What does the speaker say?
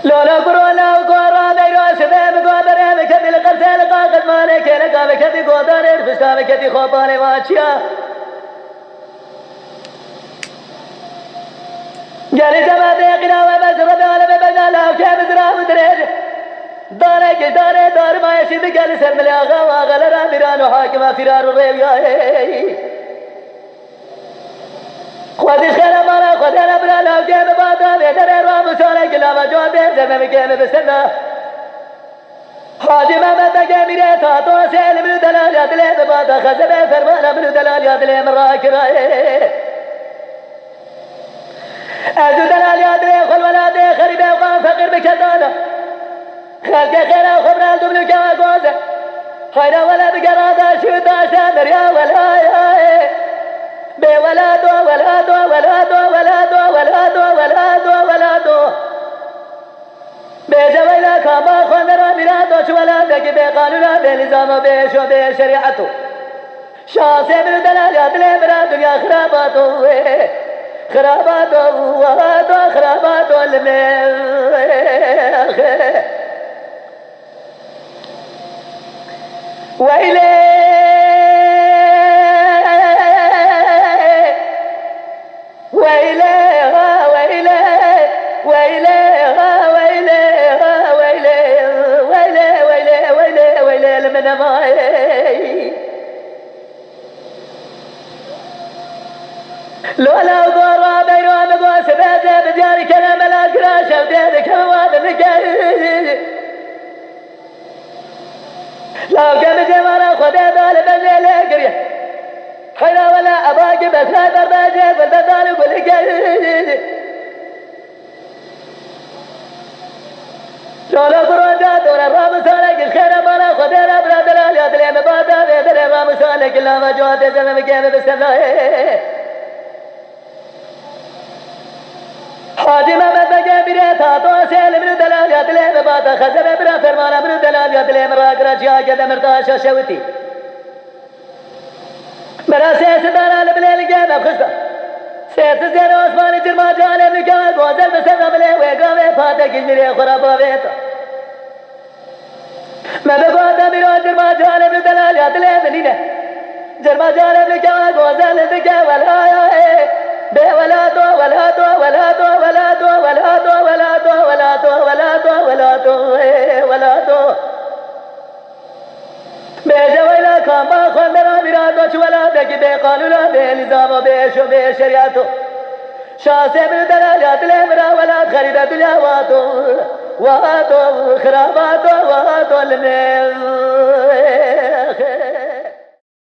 لولا كورونا وكورا بيروس بهم قادر مكتي القرسل قاقد مالك لقى مكتي قدر فستا مكتي خوباني واتشيا قال جماعتي قناوة بزرد على ببجالة وكيف زرا مدرج دارك دار ما يشد قال سلم الأغا وغل رامران وحاكم فرار الريويا خودش خير مالا خود ربنا لو كيف باتا بيتر رام سالك لا مجود زمن كيف بسنا حاجی محمد میره تا تو سیل من دلال یاد لی باتا خزبه فرمان من دلال یاد لی مرا کرایه از دلال یاد لی خل ولاد خریبه وقام فقیر بکدانا خلق خیر خبر دبل که گوزه خیر ولا بقرادا شو داشا مريا ولا به ولادو بيجا ويلا كما خندرا ميرادو شولا دقي بقانونا بنظام بيشو بشريعتو شاسي من دلال يدلي برا دنيا خراباتو الميخ ويلي لولا ضرا بينهم قوس بيته بديار كلام لا كراش وديك مواد لو كم جمانا خذ بال بنزل قريه خير ولا اباك بس لا درباجه بالبدال يقول لولا ضرا دور الرام سالك الخير مالا خذ ربنا دلال يا دليم بادا بيدر الرام سالك لا مجود زمن كيف بسنا حاجی محمد میره تا تو سیل من دلال یاد لی باتا خزبه برا فرمان من دلال یاد لی مرا گرجیا که مرتاش شوتی مرا سیس دارال بلیل که بخشتا سیس زیر آسمان جرما جانب نکا گوزل بسر بلی ویگاوه پاته کش میره خرابا بیتا من بگوتا میرو جرما جانب دلال یاد لی بلینه جرما جانب نکا گوزل نکا ولایه به ولادو بيجا ويلا كما خندرا ميرادو شولا دقي بقانونا بنظام بيشو بشريعتو شاسي من دلال يدلي مرا ولاد خريبة دنيا واتو خراباتو الميخ